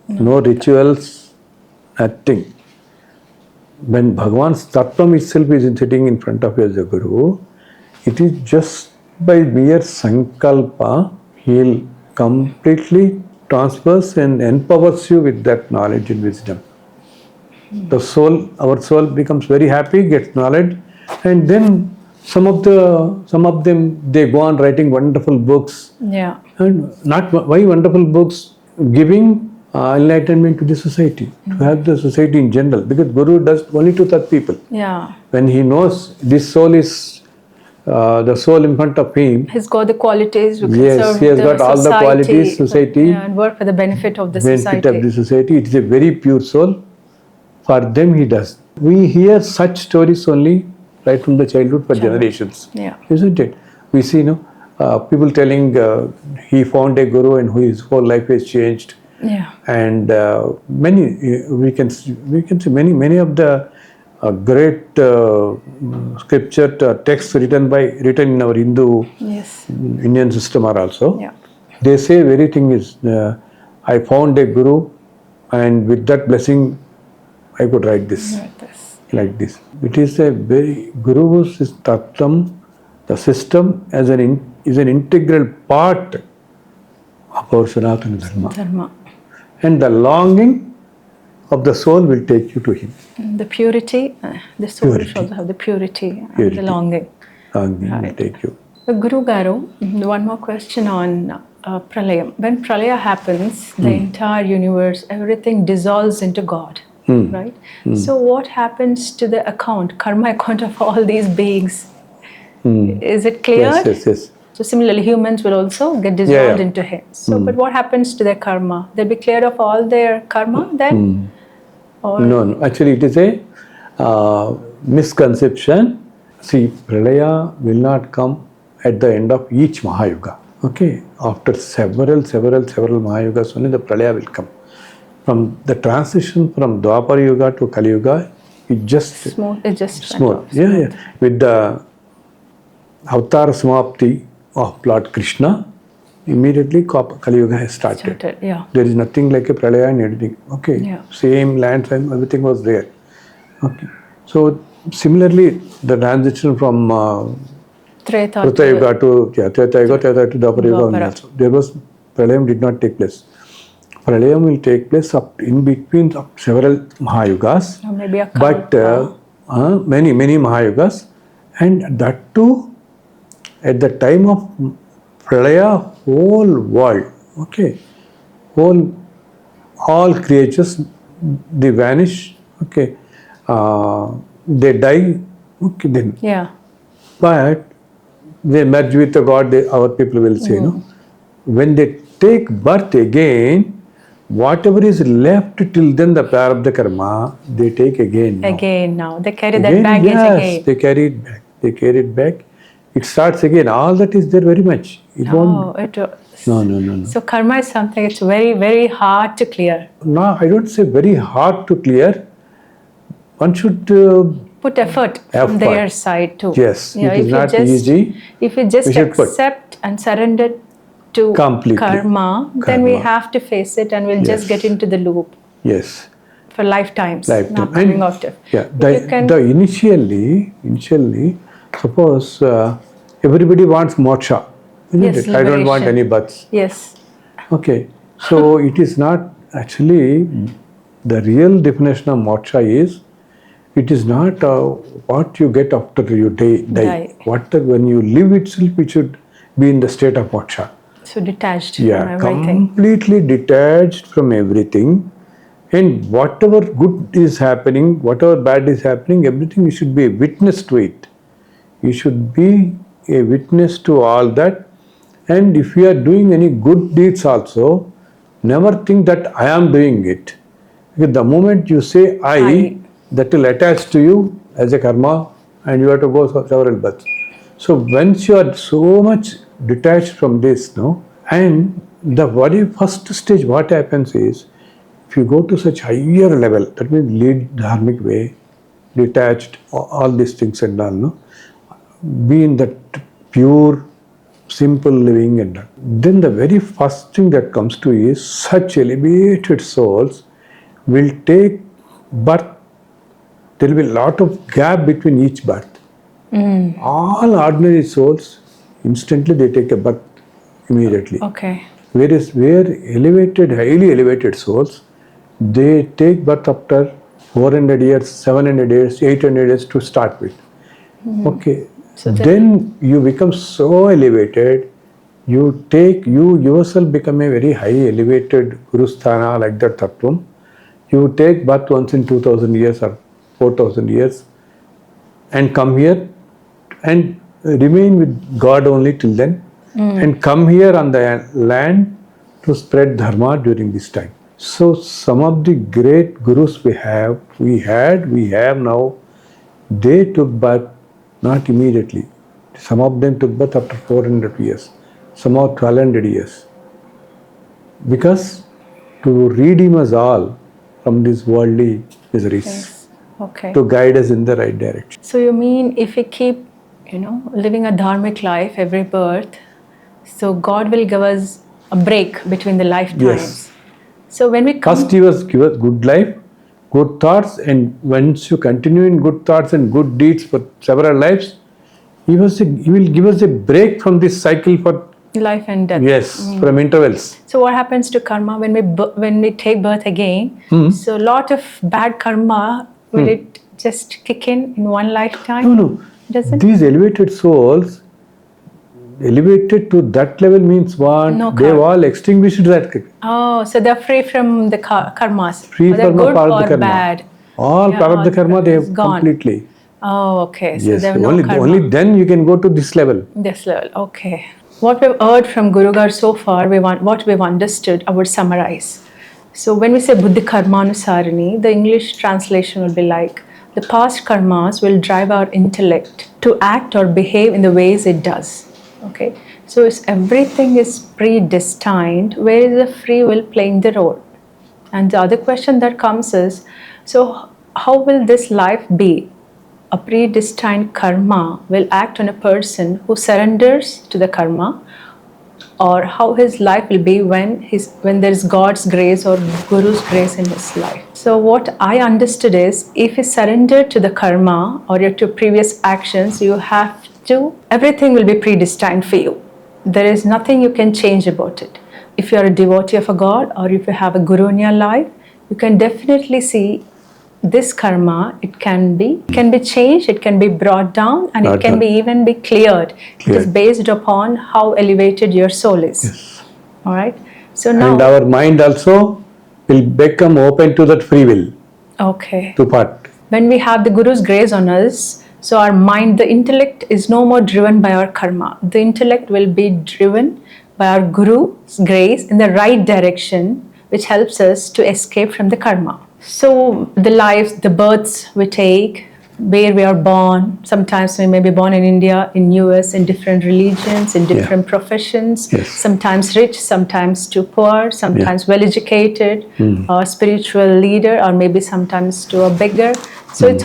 no rituals, nothing. When Bhagavan's Tatwam itself is sitting in front of you as a Guru, it is just by mere sankalpa, he'll completely transfers and empowers you with that knowledge and wisdom. The soul, our soul becomes very happy, gets knowledge, and then some of them they go on writing wonderful books. Yeah. And not why wonderful books, giving enlightenment to the society, to have the society in general, because Guru does only to that people. Yeah. When he knows this soul is the soul in front of him, He's got the qualities. You can yes, serve he has the got all the society, qualities, society, yeah, and work for the benefit of the benefit society. of the society. It is a very pure soul. For them, he does. We hear such stories only right from the childhood for generations, Yeah. isn't it? We see, people telling he found a guru and his whole life has changed. Yeah. And we can see many of the great scripture texts written in our Yes. Indian system are also. Yeah. They say very thing is, I found a guru, and with that blessing, I could write this like this. It is a very Guru's Tatwam, the system is an integral part of our Sanatana Dharma. And the longing of the soul will take you to him. The purity, the soul should also have the purity. And the longing. Longing will take you. Guru Garu, one more question on Pralayam. When Pralaya happens, the entire universe, everything dissolves into God, right? So what happens to the karma account of all these beings? Is it cleared? Yes. So similarly, humans will also get dissolved into him. So, but what happens to their karma? They'll be cleared of all their karma then? Or? No. Actually, it is a misconception. See, Pralaya will not come at the end of each Mahayuga. Okay, after several Mahayugas, only the Pralaya will come. From the transition from Dwapara Yuga to Kalyuga, it just smooth. It just smooth. Yeah. With the Avatar Samapti of Lord Krishna, immediately Kalyuga has started. There is nothing like a Pralaya and anything. Okay. Yeah. Same land, everything was there. Okay. So similarly, the transition from Treta Yuga to Dwapara Yuga also. There was Pralayam did not take place. Pralayam will take place up in between several Mahayugas. Or maybe a but many Mahayugas, and that too at the time of Pralaya, whole world, okay, all creatures, they vanish, okay, they die, okay, then. Yeah. But they merge with the God, our people will say, when they take birth again, whatever is left till then, the prarabdha karma, they take again. Again now. They carry that baggage again. Yes, they carry it back. They carry it back. It starts again. All that is there very much. It won't. No. So karma is something, it's very, very hard to clear. No, I don't say very hard to clear. One should put effort from their side too. Yes, it is not easy. If you just accept and surrender to karma, then we have to face it and we'll just get into the loop. Yes. For lifetimes. Not coming out of. Yeah. Initially, suppose everybody wants moksha, isn't it? I don't want any births. Yes. Okay. So it is not actually the real definition of moksha is, it is not what you get after you die. When you live itself, it should be in the state of moksha. So detached from everything. Completely detached from everything. And whatever good is happening, whatever bad is happening, everything you should be a witness to it. You should be a witness to all that. And if you are doing any good deeds also, never think that I am doing it. Because the moment you say I, that will attach to you as a karma and you have to go several births. So once you are so much detached from this, no, and the very first stage, what happens is, if you go to such higher level, that means lead dharmic way, detached, all these things and all, no, be in that pure, simple living and all. Then the very first thing that comes to is such elevated souls will take birth. There will be a lot of gap between each birth. All ordinary souls, instantly they take a birth immediately. Okay. Whereas where elevated, highly elevated souls, they take birth after 400 years, 700 years, 800 years to start with. Okay. So then you become so elevated, you yourself become a very high elevated Guru Sthana like that Tatwam. You take birth once in 2000 years or 4000 years and come here and remain with God only till then, and come here on the land to spread Dharma during this time. So some of the great gurus we have now, they took birth not immediately. Some of them took birth after 400 years, some of 1200 years. Because to redeem us all from these worldly miseries, yes. Okay. to guide us in the right direction. So you mean if we keep, living a dharmic life every birth, so God will give us a break between the lifetimes. Yes. So when we come, First, give us good life, good thoughts, and once you continue in good thoughts and good deeds for several lives, He will give us a break from this cycle for life and death. yes, from intervals. So what happens to karma when we take birth again? So a lot of bad karma, will it just kick in one lifetime? No. Doesn't? These elevated souls, elevated to that level means what? No They've karma. all extinguished that. Oh, so they're free from the karmas. Free They're from good prarabdha or karma. bad? All Yeah, prarabdha karma they have gone. completely. Oh, okay. So Yes, there are no karma. only then you can go to this level. This level, okay. What we've heard from Gurugar so far, what we've understood, I would summarize. So when we say Buddhi Karmanusarani, the English translation will be like, the past karmas will drive our intellect to act or behave in the ways it does. Okay. So everything is predestined, where is the free will playing the role? And the other question that comes is, so how will this life be? A predestined karma will act on a person who surrenders to the karma, or how his life will be when there is God's grace or Guru's grace in his life. So what I understood is, if you surrender to the karma or to previous actions, everything will be predestined for you. There is nothing you can change about it. If you are a devotee of a God, or if you have a Guru in your life, you can definitely see this karma. It can be changed, it can be brought down, and it can even be cleared. It is based upon how elevated your soul is. Yes. All right. So now, and our mind also will become open to that free will. Okay. To part. When we have the Guru's grace on us, so our mind, the intellect is no more driven by our karma. The intellect will be driven by our Guru's grace in the right direction, which helps us to escape from the karma. So the lives, the births we take, where we are born, sometimes we may be born in India, in US, in different religions, in different professions, sometimes rich, sometimes too poor, sometimes well-educated, or spiritual leader, or maybe sometimes to a beggar. So it's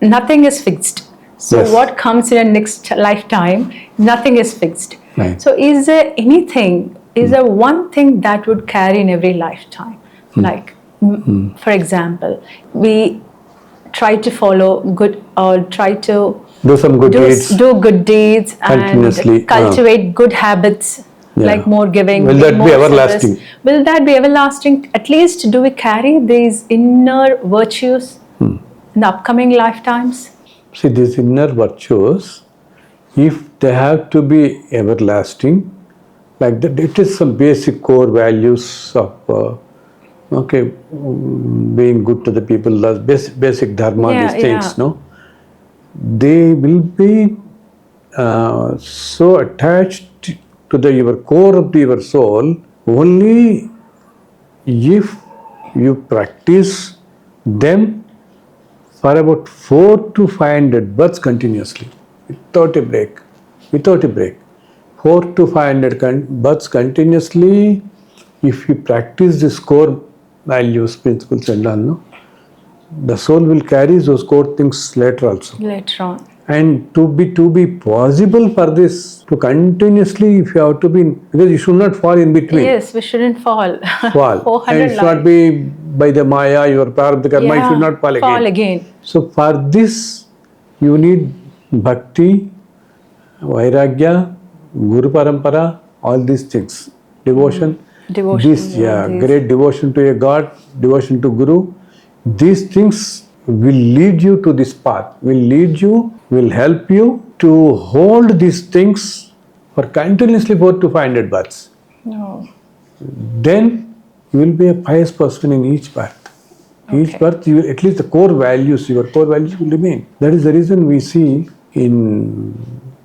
nothing is fixed. So what comes in a next lifetime, nothing is fixed. Right. So is there one thing that would carry in every lifetime? Like, for example, we try to follow good, or try to do some good deeds. Do good deeds and cultivate good habits, like more giving. Will that be everlasting? Will that be everlasting? At least do we carry these inner virtues in the upcoming lifetimes? See, these inner virtues, if they have to be everlasting, like that, it is some basic core values of being good to the people, basic dharma, these things, no? They will be so attached to your core of your soul only if you practice them for about 4 to 500 births continuously, without a break, without a break. 4 to 500 births continuously, if you practice this core values, principles and all, no, the soul will carry those core things later also. Later on. And to be possible for this, to continuously, if you have to be, because you should not fall in between. Yes, we shouldn't fall. Fall. 400 And it should not be by the Maya, your Prarabdha Karma, it should not fall again. Fall again. So for this, you need bhakti, vairagya, guru parampara, all these things. Devotion. Devotion. This, great devotion to a God, devotion to Guru. These things will lead you to this path, will help you to hold these things for continuously 4 to 500 births. No. Then you will be a pious person in each birth. Each birth, you, at least the core values, your core values will remain. That is the reason we see in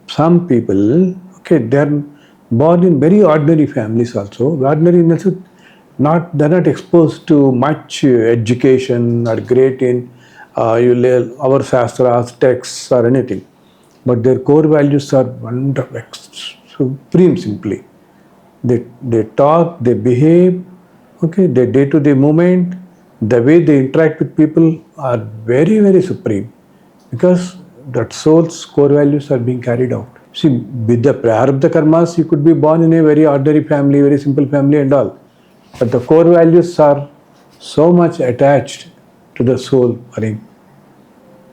some people, they are born in very ordinary families also. Ordinary in the sense, they're not exposed to much education or great in our shastras, texts or anything. But their core values are wonderful, supreme simply. They talk, they behave, their day-to-day movement, the way they interact with people are very, very supreme. Because that soul's core values are being carried out. See, with the Prarabdha Karmas, you could be born in a very ordinary family, very simple family and all. But the core values are so much attached to the soul.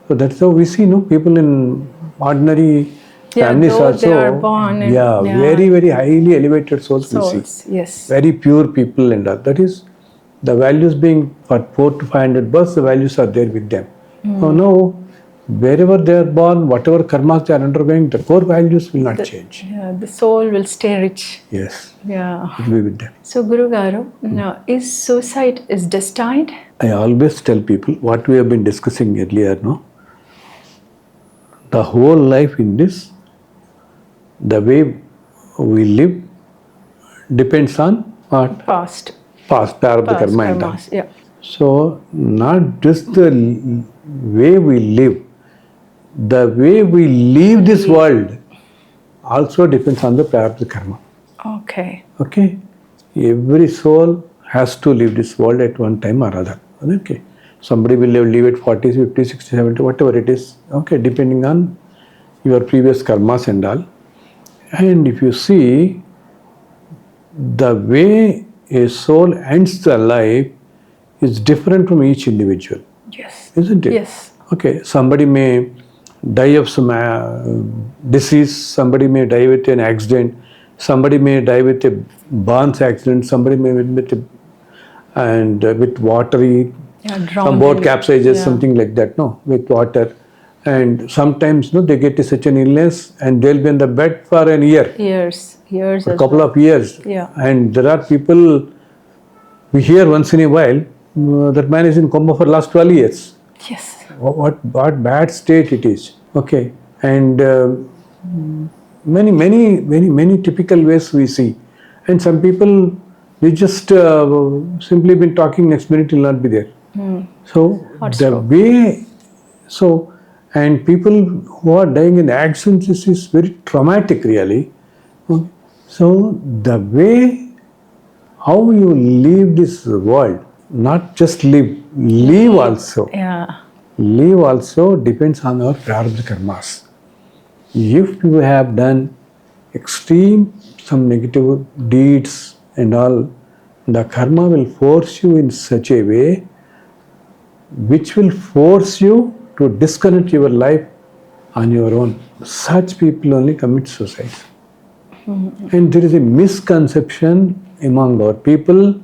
So that's how we see people in ordinary families also. They are born in, very, very highly elevated souls we see. Yes. Very pure people and all. That is, the values being for 4 to 500 births, the values are there with them. So now, wherever they are born, whatever karmas they are undergoing, the core values will not change. Yeah, the soul will stay rich. Yes. Yeah. It will be with them. So, Guru Garu, is suicide is destined? I always tell people what we have been discussing earlier, no? The whole life in this, the way we live, depends on what? Past, Prarabdha Karma and all. Yeah. So, not just the way we live, the way we leave this world also depends on the Prarabdha Karma. Okay. Every soul has to leave this world at one time or other. Somebody will leave at 40, 50, 60, 70, whatever it is. Depending on your previous karmas and all. And if you see, the way a soul ends the life is different from each individual. Yes. Isn't it? Yes. Somebody may die of some disease, somebody may die with an accident, somebody may die with a burns accident, somebody may with watery, some boat capsizes, something like that, with water. And sometimes they get to such an illness and they'll be in the bed for an year. Years a couple of years. Yeah. And there are people, we hear once in a while, that man is in coma for last 12 years. Yes. What bad state it is. And many typical ways we see. And some people, they just simply been talking, next minute will not be there. So and people who are dying in accidents, this is very traumatic really. So the way how you leave this world, not just live also. Yeah. Live also depends on our Prarabdha Karmas. If you have done some negative deeds and all, the karma will force you in such a way which will force you to disconnect your life on your own. Such people only commit suicide. And there is a misconception among our people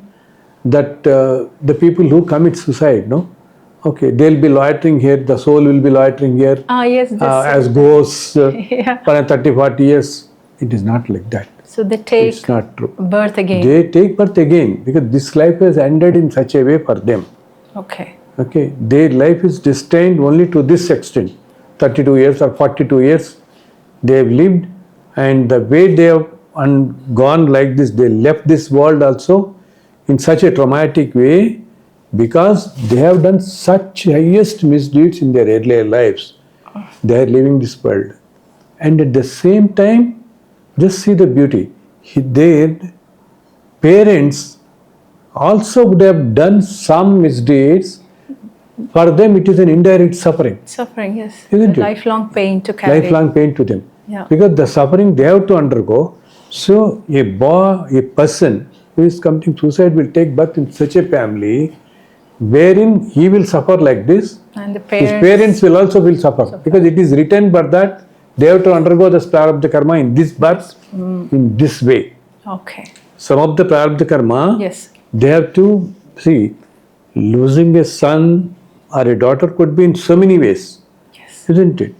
that the people who commit suicide, they'll be loitering here, the soul will be loitering here as ghosts for 30, 40 years. It is not like that. So they take it's not true. Birth again. They take birth again because this life has ended in such a way for them. Their life is destined only to this extent. 32 years or 42 years they have lived, and the way they have gone like this, they left this world also in such a traumatic way. because they have done such highest misdeeds in their earlier lives. They are leaving this world. And at the same time, just see the beauty. Their parents also would have done some misdeeds. For them, it is an indirect suffering. Suffering, yes. Isn't it? Lifelong pain to carry. Lifelong pain to them. Yeah. Because the suffering they have to undergo. So a person who is committing suicide will take birth in such a family wherein he will suffer like this. And the His parents will suffer. Because it is written but that they have to undergo the prarabdha karma in this birth, in this way. Okay. Some of the prarabdha karma, Yes. they have to see, losing a son or a daughter could be in so many ways. Yes. Isn't it?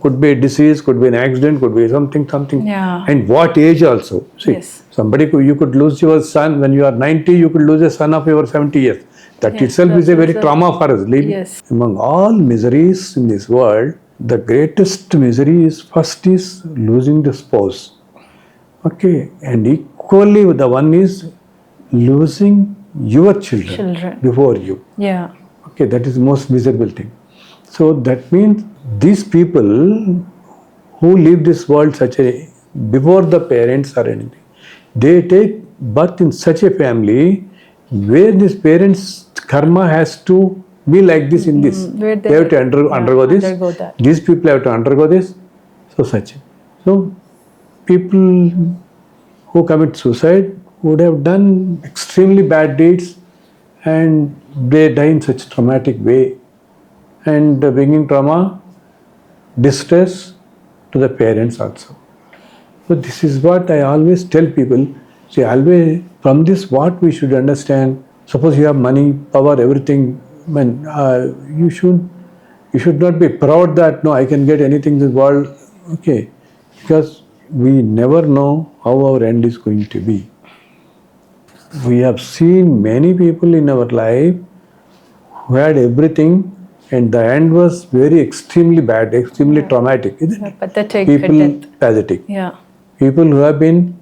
Could be a disease, could be an accident, could be something. Yeah. And what age also. See, Yes. you could lose your son when you are 90, you could lose a son of your 70 years. That Yes, itself is a very trauma for us. Yes. Among all miseries in this world, the greatest misery is first is losing the spouse. Okay. And equally the one is losing your children. Before you. Yeah. Okay, that is the most miserable thing. So that means these people who leave this world before the parents or anything, they take birth in such a family where this parents' karma has to be like this in this. They have to undergo this. That. These people have to undergo this. So people who commit suicide would have done extremely bad deeds and they die in such traumatic way and bringing trauma, distress to the parents also. So this is what I always tell people. See, always from this what we should understand. Suppose you have money, power, everything. You should not be proud that no, I can get anything in this world. Okay, because we never know how our end is going to be. We have seen many people in our life who had everything and the end was very extremely bad, extremely traumatic. Isn't it? Pathetic. People pathetic. Yeah. People who have been,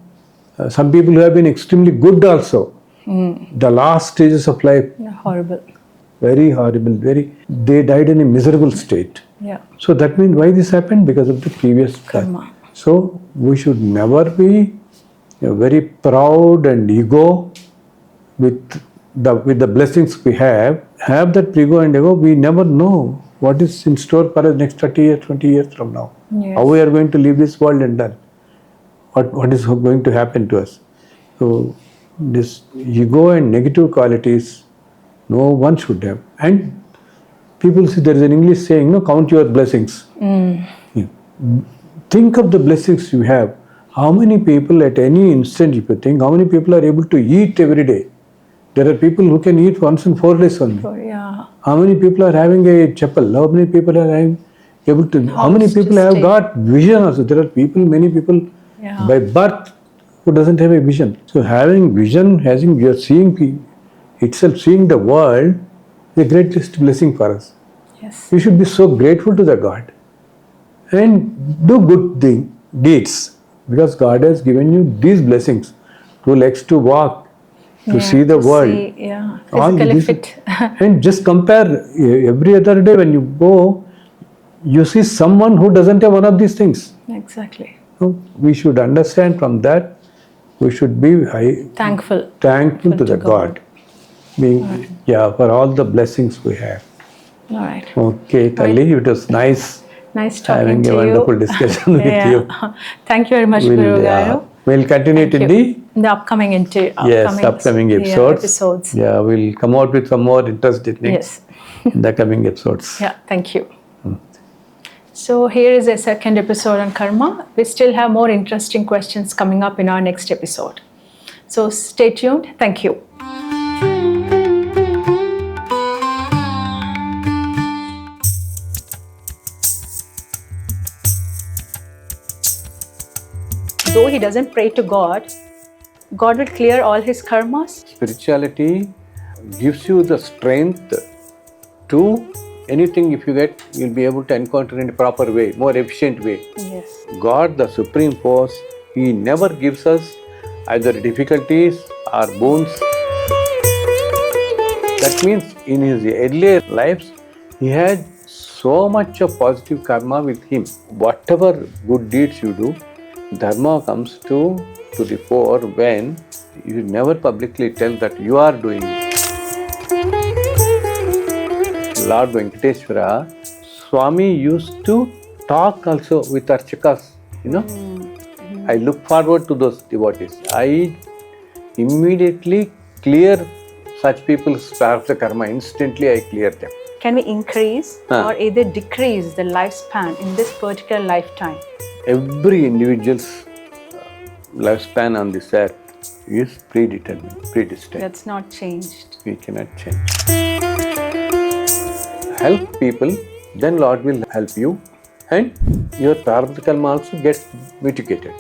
some people who have been extremely good also. The last stages of life. Horrible. Very horrible. They died in a miserable state. Yeah. So that means why this happened? Because of the previous karma. So we should never be very proud and ego with the blessings we have that ego and ego. We never know what is in store for us next 30 years, 20 years from now. Yes. How we are going to leave this world and done. What is going to happen to us. So this ego and negative qualities, no one should have. And people see there is an English saying, no, count your blessings. Yeah. Think of the blessings you have. How many people at any instant, if you think, how many people are able to eat every day? There are people who can eat once in 4 days only. Yeah. How many people are having a chapel? How many people are able to? How many people have got vision also? There are many people by birth who doesn't have a vision. So having vision, you're seeing itself, seeing the world, is the greatest blessing for us. Yes. You should be so grateful to the God and do good deeds because God has given you these blessings, 2 legs to walk, to see the world. Physically fit. And just compare every other day when you go, you see someone who doesn't have one of these things. Exactly. So we should understand from that, we should be thankful to the God. For all the blessings we have. All right. Okay, Tali, it was nice. Nice talking to you. Having a wonderful discussion with you. Thank you very much, Guru Garu. We'll continue it in the upcoming upcoming episodes. Yeah, we'll come out with some more interesting things in the coming episodes. Yeah, thank you. So here is a second episode on karma. We still have more interesting questions coming up in our next episode. So stay tuned. Thank you. Though he doesn't pray to God, God will clear all his karmas. Spirituality gives you the strength to anything if you get, you'll be able to encounter in a proper way, more efficient way. Yes. God, the Supreme Force, He never gives us either difficulties or boons That means in his earlier lives, he had so much of positive karma with him. Whatever good deeds you do, Dharma comes to the fore when you never publicly tell that you are doing it. Lord Venkateswara, Swami used to talk also with Archakas, I look forward to those devotees. I immediately clear such people's prarabdha karma. Instantly I clear them. Can we increase or either decrease the lifespan in this particular lifetime? Every individual's lifespan on this earth is predetermined, predestined. That's not changed. We cannot change. Help people, then Lord will help you, and your prarabdha karma also gets mitigated.